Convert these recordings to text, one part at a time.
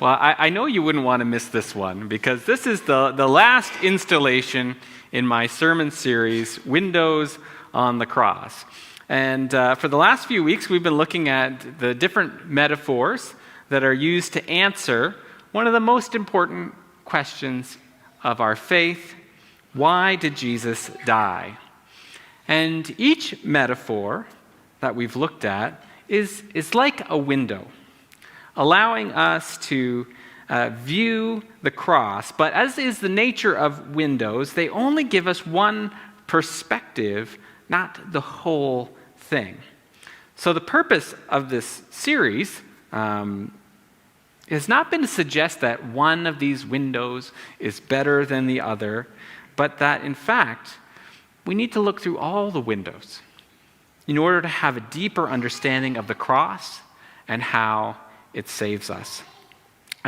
Well, I know you wouldn't want to miss this one because this is the last installation in my sermon series, Windows on the Cross. And for the last few weeks, we've been looking at the different metaphors that are used to answer one of the most important questions of our faith: why did Jesus die? And each metaphor that we've looked at is like a window, allowing us to view the cross. But as is the nature of windows, they only give us one perspective, not the whole thing. So the purpose of this series has not been to suggest that one of these windows is better than the other, but that in fact, we need to look through all the windows in order to have a deeper understanding of the cross and how it saves us.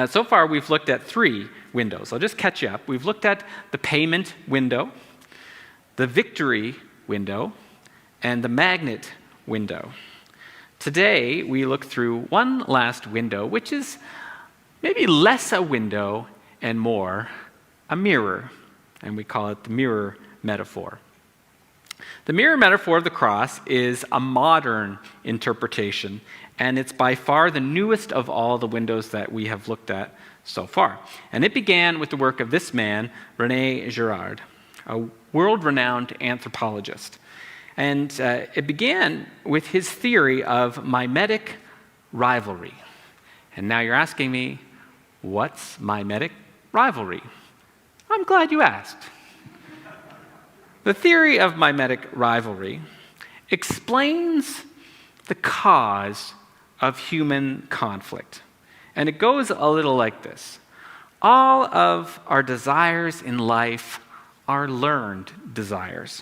So far, we've looked at 3 windows. I'll just catch you up. We've looked at the payment window, the victory window, and the magnet window. Today, we look through one last window, which is maybe less a window and more a mirror, and we call it the mirror metaphor. The mirror metaphor of the cross is a modern interpretation, and it's by far the newest of all the windows that we have looked at so far. And it began with the work of this man, René Girard, a world-renowned anthropologist. And it began with his theory of mimetic rivalry. And now you're asking me, what's mimetic rivalry? I'm glad you asked. The theory of mimetic rivalry explains the cause of human conflict. And it goes a little like this. All of our desires in life are learned desires.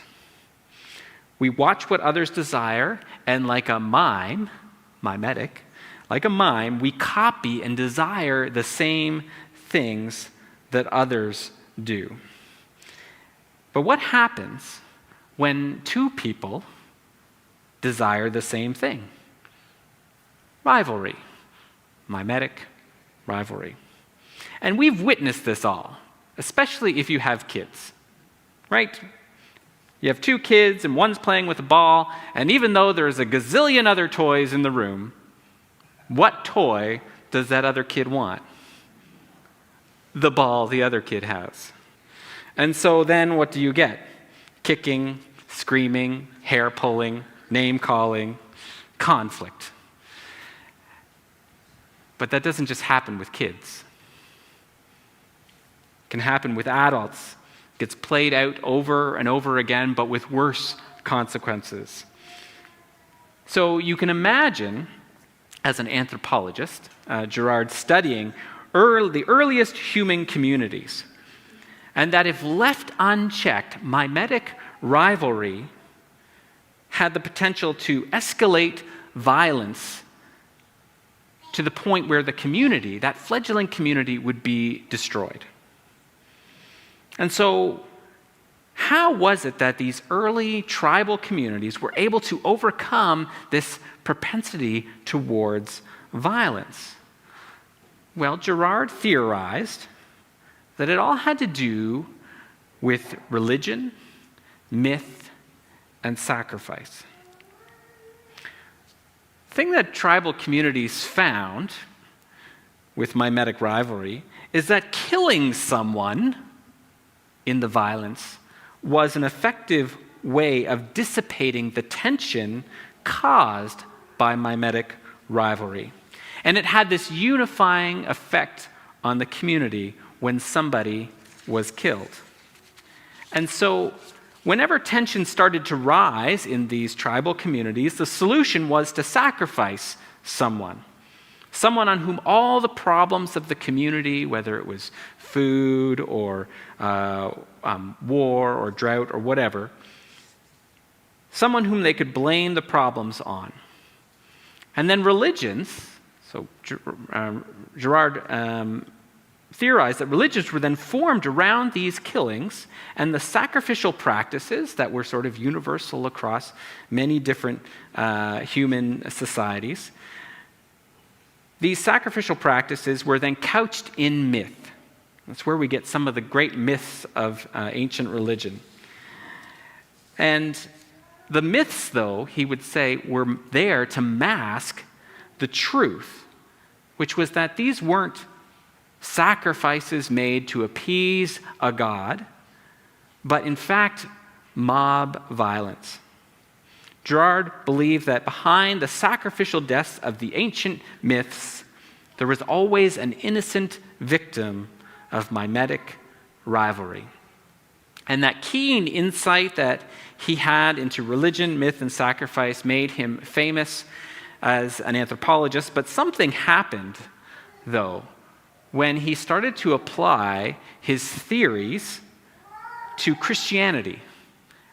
We watch what others desire, and like a mime, mimetic, like a mime, we copy and desire the same things that others do. But what happens when 2 people desire the same thing? Rivalry. Mimetic rivalry. And we've witnessed this all, especially if you have kids, right? You have 2 kids and one's playing with a ball, and even though there's a gazillion other toys in the room, what toy does that other kid want? The ball the other kid has. And so then what do you get? Kicking, screaming, hair pulling, name calling, conflict. But that doesn't just happen with kids. It can happen with adults. It gets played out over and over again, but with worse consequences. So you can imagine, as an anthropologist, Girard studying the earliest human communities, and that if left unchecked, mimetic rivalry had the potential to escalate violence to the point where the community, that fledgling community, would be destroyed. And so, how was it that these early tribal communities were able to overcome this propensity towards violence? Well, Girard theorized that it all had to do with religion, myth, and sacrifice. The thing that tribal communities found with mimetic rivalry is that killing someone in the violence was an effective way of dissipating the tension caused by mimetic rivalry. And it had this unifying effect on the community when somebody was killed. And so, whenever tension started to rise in these tribal communities, the solution was to sacrifice someone on whom all the problems of the community, whether it was food or war or drought or whatever, someone whom they could blame the problems on. And then religions, so Girard theorized that religions were then formed around these killings, and the sacrificial practices that were sort of universal across many different human societies, these sacrificial practices were then couched in myth. That's where we get some of the great myths of ancient religion. And the myths, though, he would say, were there to mask the truth, which was that these weren't sacrifices made to appease a god, but in fact, mob violence. Girard believed that behind the sacrificial deaths of the ancient myths, there was always an innocent victim of mimetic rivalry. And that keen insight that he had into religion, myth, and sacrifice made him famous as an anthropologist. But something happened, though, when he started to apply his theories to Christianity,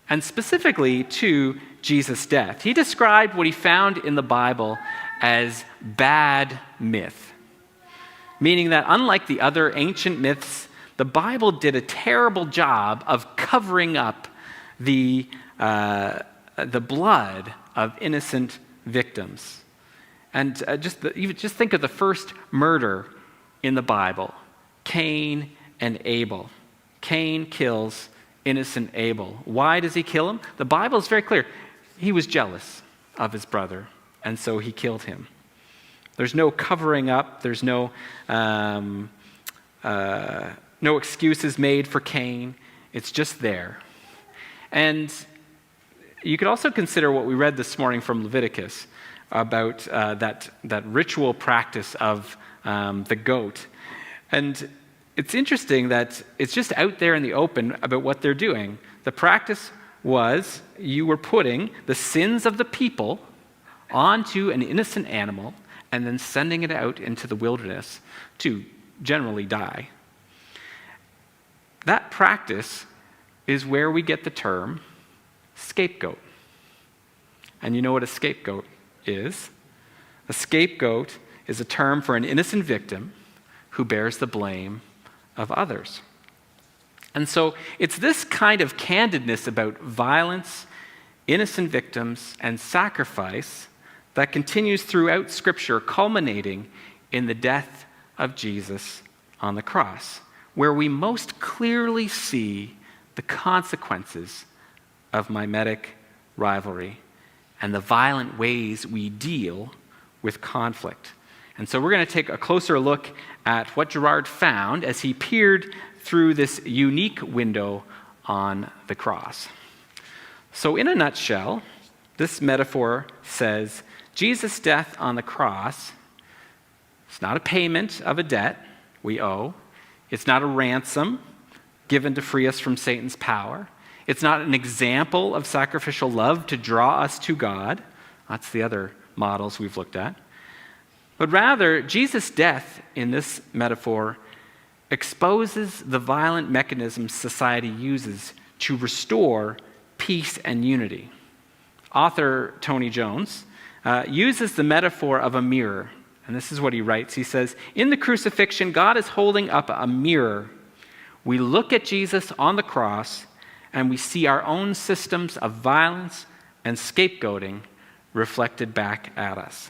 and specifically to Jesus' death. He described what he found in the Bible as bad myth, meaning that unlike the other ancient myths, the Bible did a terrible job of covering up the blood of innocent victims. And just think of the first murder in the Bible, Cain and Abel. Cain kills innocent Abel. Why does he kill him? The Bible is very clear. He was jealous of his brother, and so he killed him. There's no covering up. There's no excuses made for Cain. It's just there. And you could also consider what we read this morning from Leviticus about that ritual practice of the goat. And it's interesting that it's just out there in the open about what they're doing. The practice was you were putting the sins of the people onto an innocent animal and then sending it out into the wilderness to generally die. That practice is where we get the term scapegoat. And you know what a scapegoat is? A scapegoat is a term for an innocent victim who bears the blame of others. And so it's this kind of candidness about violence, innocent victims, and sacrifice that continues throughout Scripture, culminating in the death of Jesus on the cross, where we most clearly see the consequences of mimetic rivalry and the violent ways we deal with conflict. And so we're going to take a closer look at what Girard found as he peered through this unique window on the cross. So in a nutshell, this metaphor says Jesus' death on the cross is not a payment of a debt we owe. It's not a ransom given to free us from Satan's power. It's not an example of sacrificial love to draw us to God. That's the other models we've looked at. But rather, Jesus' death in this metaphor exposes the violent mechanisms society uses to restore peace and unity. Author Tony Jones uses the metaphor of a mirror. And this is what he writes. He says, in the crucifixion, God is holding up a mirror. We look at Jesus on the cross, and we see our own systems of violence and scapegoating reflected back at us.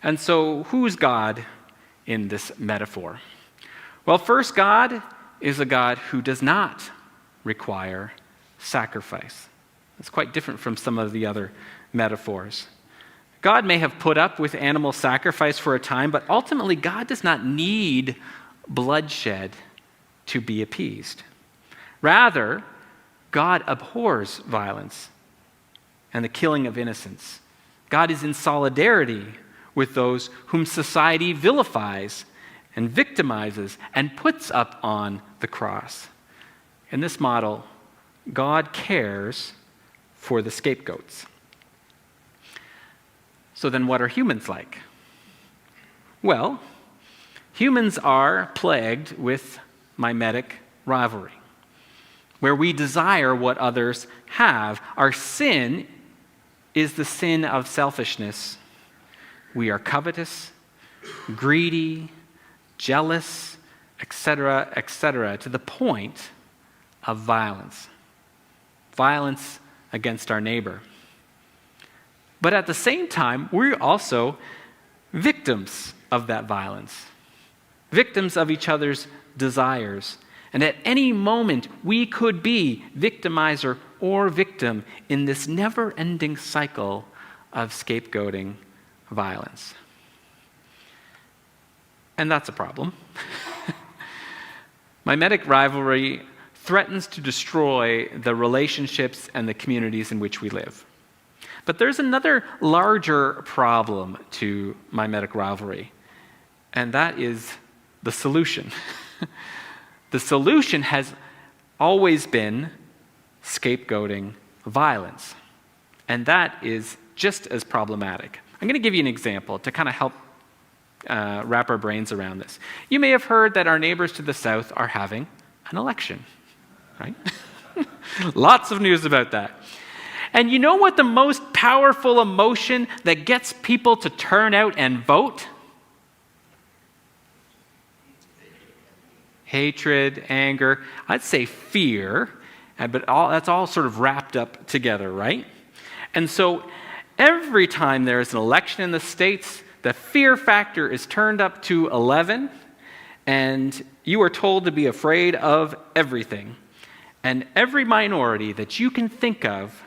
And so, who's God in this metaphor? Well, first, God is a God who does not require sacrifice. It's quite different from some of the other metaphors. God may have put up with animal sacrifice for a time, but ultimately, God does not need bloodshed to be appeased. Rather, God abhors violence and the killing of innocents. God is in solidarity with those whom society vilifies and victimizes and puts up on the cross. In this model, God cares for the scapegoats. So then what are humans like? Well, humans are plagued with mimetic rivalry, where we desire what others have. Our sin is the sin of selfishness. We are covetous, greedy, jealous, etc., to the point of violence. Violence against our neighbor. But at the same time, we're also victims of that violence, victims of each other's desires. And at any moment, we could be victimizer or victim in this never-ending cycle of scapegoating violence. And that's a problem. Mimetic rivalry threatens to destroy the relationships and the communities in which we live. But there's another larger problem to mimetic rivalry, and that is the solution. The solution has always been scapegoating violence, and that is just as problematic. I'm going to give you an example to kind of help wrap our brains around this. You may have heard that our neighbors to the south are having an election, right? Lots of news about that. And you know what the most powerful emotion that gets people to turn out and vote? Hatred, anger, I'd say fear, but that's all sort of wrapped up together, right? And so every time there is an election in the States, the fear factor is turned up to 11, and you are told to be afraid of everything. And every minority that you can think of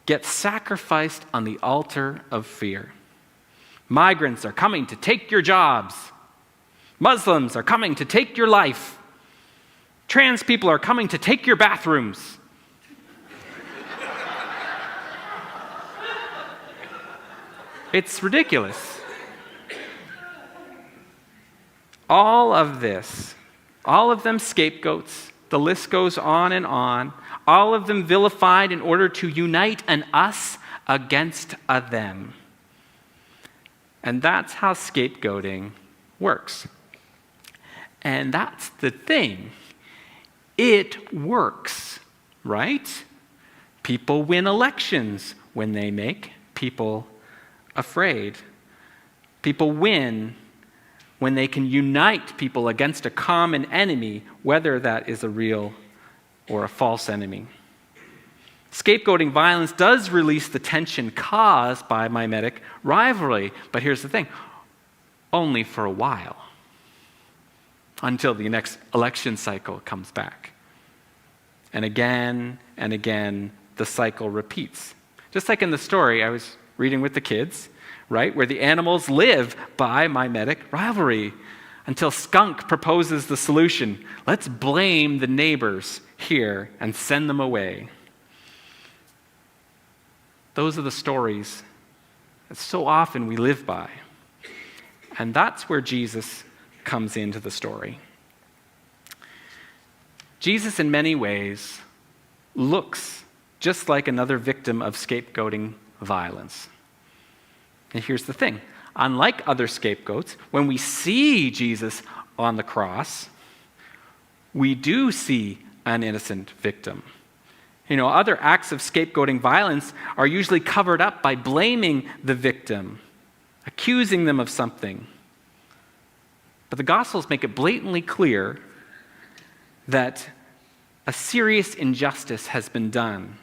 gets sacrificed on the altar of fear. Migrants are coming to take your jobs. Muslims are coming to take your life. Trans people are coming to take your bathrooms. It's ridiculous. All of this, all of them scapegoats, the list goes on and on, all of them vilified in order to unite an us against a them. And that's how scapegoating works. And that's the thing. It works, right? People win elections when they make people afraid. People win when they can unite people against a common enemy, whether that is a real or a false enemy. Scapegoating violence does release the tension caused by mimetic rivalry, but here's the thing, only for a while, until the next election cycle comes back. And again, the cycle repeats. Just like in the story I was reading with the kids, right, where the animals live by mimetic rivalry until Skunk proposes the solution. Let's blame the neighbors here and send them away. Those are the stories that so often we live by. And that's where Jesus comes into the story. Jesus, in many ways, looks just like another victim of scapegoating violence. And here's the thing. Unlike other scapegoats, when we see Jesus on the cross, we do see an innocent victim. You know, other acts of scapegoating violence are usually covered up by blaming the victim, accusing them of something. But the Gospels make it blatantly clear that a serious injustice has been done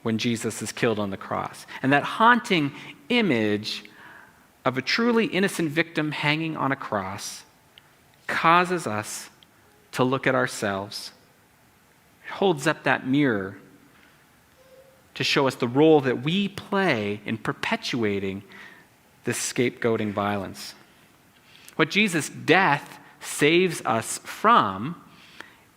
when Jesus is killed on the cross. And that haunting image of a truly innocent victim hanging on a cross causes us to look at ourselves. It holds up that mirror to show us the role that we play in perpetuating this scapegoating violence. What Jesus' death saves us from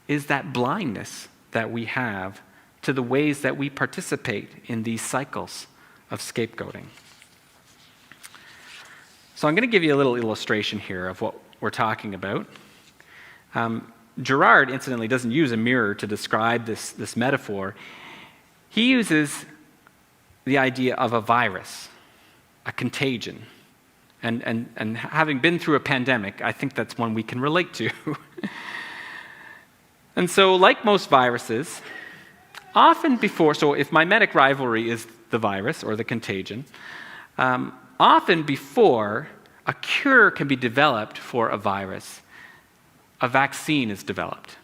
is that blindness that we have to the ways that we participate in these cycles of scapegoating. So I'm going to give you a little illustration here of what we're talking about. Girard, incidentally, doesn't use a mirror to describe this metaphor. He uses the idea of a virus, a contagion. And having been through a pandemic, I think that's one we can relate to. And so, like most viruses, so if mimetic rivalry is the virus or the contagion, often before a cure can be developed for a virus, a vaccine is developed.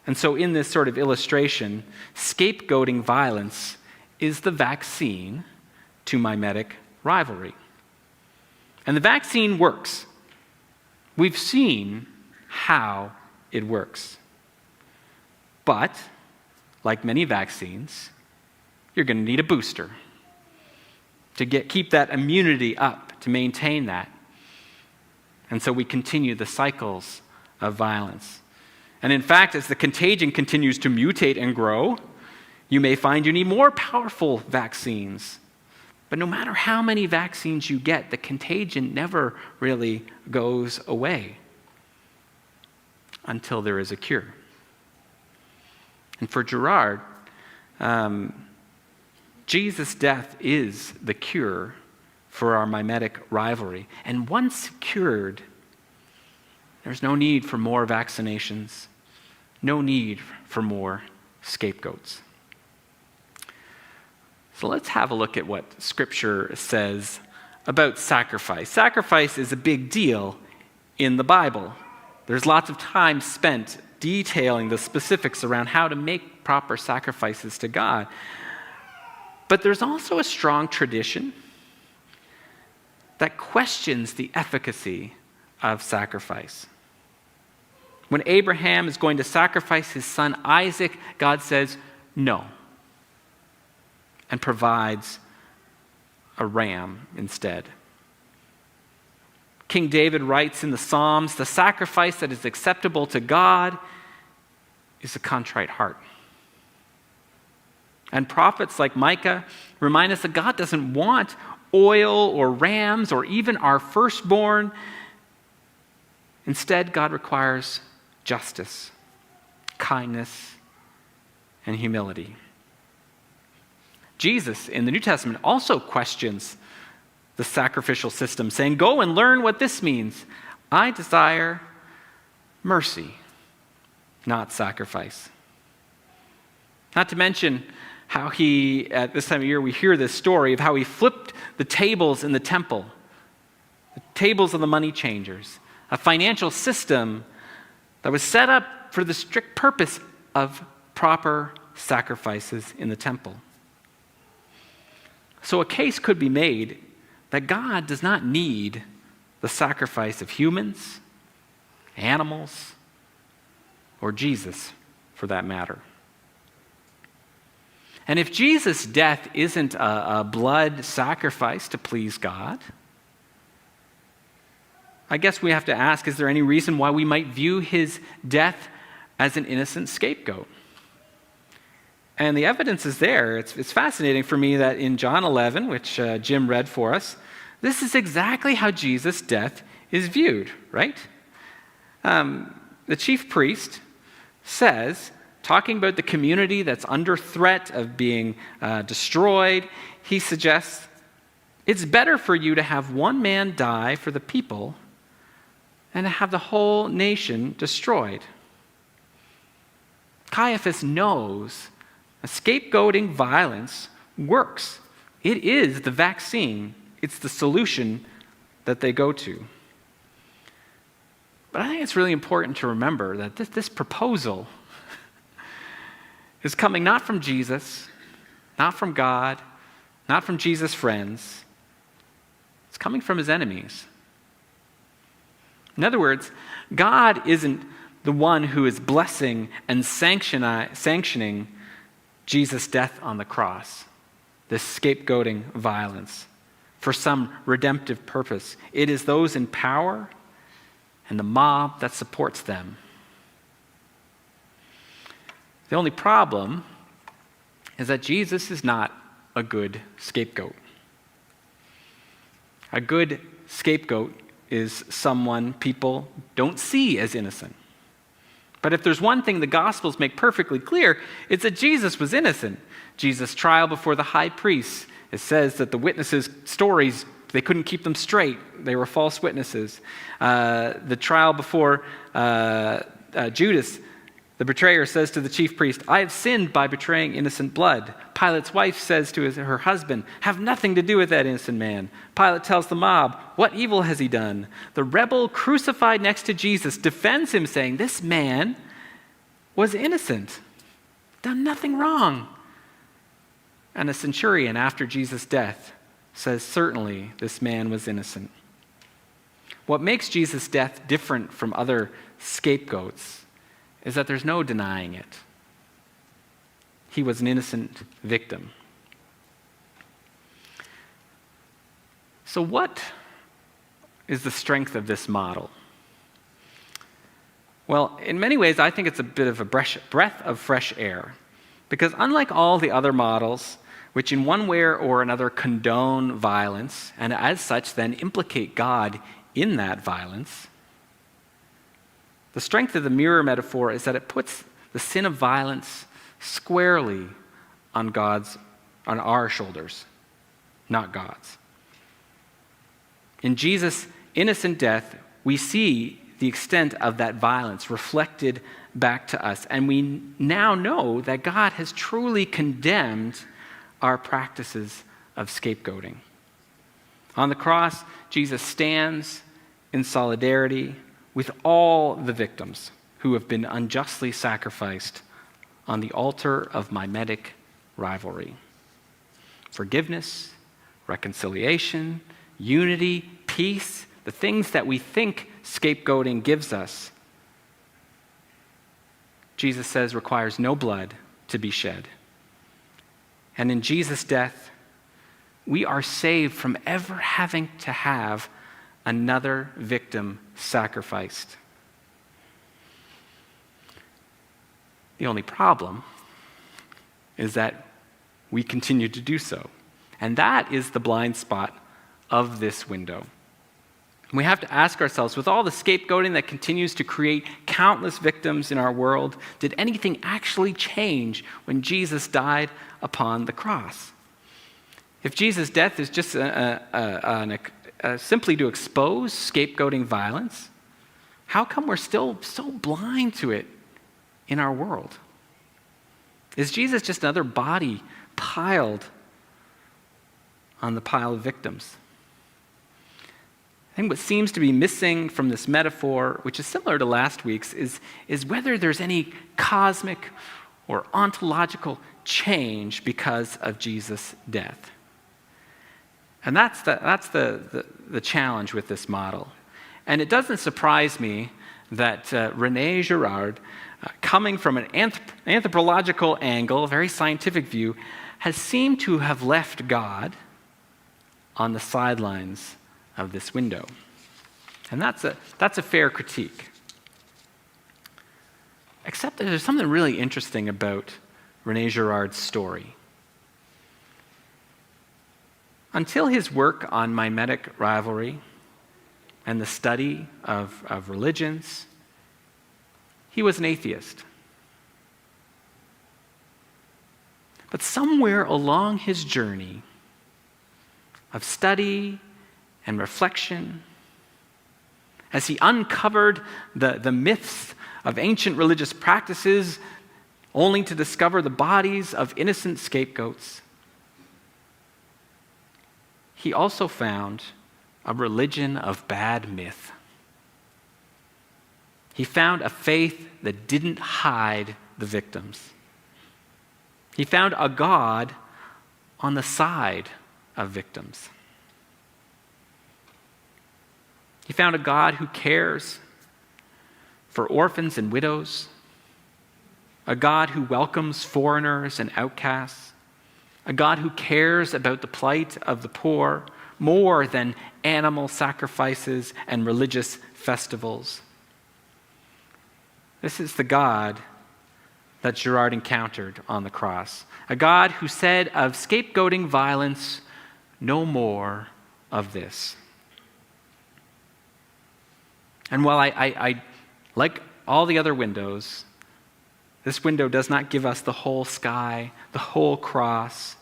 And so in this sort of illustration, scapegoating violence is the vaccine to mimetic rivalry. And the vaccine works. We've seen how it works. But, like many vaccines, you're going to need a booster to keep that immunity up, to maintain that. And so we continue the cycles of violence. And in fact, as the contagion continues to mutate and grow, you may find you need more powerful vaccines. But no matter how many vaccines you get, the contagion never really goes away until there is a cure. And for Girard, Jesus' death is the cure for our mimetic rivalry. And once cured, there's no need for more vaccinations, no need for more scapegoats. So let's have a look at what Scripture says about sacrifice. Sacrifice is a big deal in the Bible. There's lots of time spent detailing the specifics around how to make proper sacrifices to God. But there's also a strong tradition that questions the efficacy of sacrifice. When Abraham is going to sacrifice his son Isaac, God says no, and provides a ram instead. King David writes in the Psalms, "The sacrifice that is acceptable to God is a contrite heart." And prophets like Micah remind us that God doesn't want oil or rams or even our firstborn. Instead, God requires justice, kindness, and humility. Jesus in the New Testament also questions the sacrificial system, saying, "Go and learn what this means. I desire mercy, not sacrifice." Not to mention how he, at this time of year, we hear this story of how he flipped the tables in the temple, the tables of the money changers, a financial system that was set up for the strict purpose of proper sacrifices in the temple. So a case could be made that God does not need the sacrifice of humans, animals, or Jesus, for that matter. And if Jesus' death isn't a blood sacrifice to please God, I guess we have to ask, is there any reason why we might view his death as an innocent scapegoat? And the evidence is there. It's fascinating for me that in John 11, which Jim read for us, this is exactly how Jesus' death is viewed, right? The chief priest says, talking about the community that's under threat of being destroyed, he suggests, "It's better for you to have one man die for the people than to have the whole nation destroyed." Caiaphas knows scapegoating violence works. It is the vaccine. It's the solution that they go to. But I think it's really important to remember that this proposal is coming not from Jesus, not from God, not from Jesus' friends. It's coming from his enemies. In other words, God isn't the one who is blessing and sanctioning Jesus' death on the cross, this scapegoating violence, for some redemptive purpose. It is those in power and the mob that supports them. The only problem is that Jesus is not a good scapegoat. A good scapegoat is someone people don't see as innocent. But if there's one thing the Gospels make perfectly clear, it's that Jesus was innocent. Jesus' trial before the high priest, it says that the witnesses' stories, they couldn't keep them straight. They were false witnesses. The trial before Judas, the betrayer says to the chief priest, "I have sinned by betraying innocent blood." Pilate's wife says to her husband, "Have nothing to do with that innocent man." Pilate tells the mob, "What evil has he done?" The rebel crucified next to Jesus defends him, saying, "This man was innocent, done nothing wrong." And a centurion, after Jesus' death, says, "Certainly this man was innocent." What makes Jesus' death different from other scapegoats is that there's no denying it. He was an innocent victim. So what is the strength of this model? Well, in many ways, I think it's a bit of a breath of fresh air. Because unlike all the other models, which in one way or another condone violence, and as such then implicate God in that violence, the strength of the mirror metaphor is that it puts the sin of violence squarely on our shoulders, not God's. In Jesus' innocent death, we see the extent of that violence reflected back to us, and we now know that God has truly condemned our practices of scapegoating. On the cross, Jesus stands in solidarity with all the victims who have been unjustly sacrificed on the altar of mimetic rivalry. Forgiveness, reconciliation, unity, peace, the things that we think scapegoating gives us, Jesus says requires no blood to be shed. And in Jesus' death, we are saved from ever having to have another victim sacrificed. The only problem is that we continue to do so. And that is the blind spot of this window. We have to ask ourselves, with all the scapegoating that continues to create countless victims in our world, did anything actually change when Jesus died upon the cross? If Jesus' death is just simply to expose scapegoating violence, how come we're still so blind to it in our world? Is Jesus just another body piled on the pile of victims? I think what seems to be missing from this metaphor, which is similar to last week's, is whether there's any cosmic or ontological change because of Jesus' death. And that's the challenge with this model. And it doesn't surprise me that René Girard, coming from an anthropological angle, a very scientific view, has seemed to have left God on the sidelines of this window. And that's a fair critique. Except that there's something really interesting about René Girard's story. Until his work on mimetic rivalry and the study of religions, he was an atheist. But somewhere along his journey of study and reflection, as he uncovered the myths of ancient religious practices, only to discover the bodies of innocent scapegoats, he also found a religion of bad myth. He found a faith that didn't hide the victims. He found a God on the side of victims. He found a God who cares for orphans and widows, a God who welcomes foreigners and outcasts, a God who cares about the plight of the poor more than animal sacrifices and religious festivals. This is the God that Girard encountered on the cross, a God who said of scapegoating violence, "No more of this." And while I like all the other windows, this window does not give us the whole sky, the whole cross.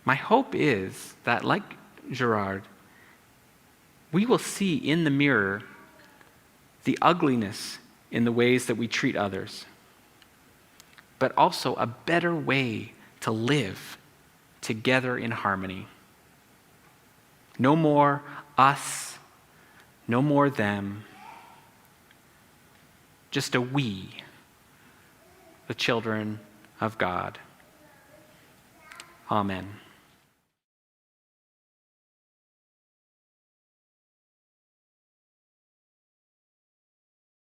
My hope is that, like Girard, we will see in the mirror the ugliness in the ways that we treat others, but also a better way to live together in harmony. No more us, no more them, just a we, the children of God. Amen.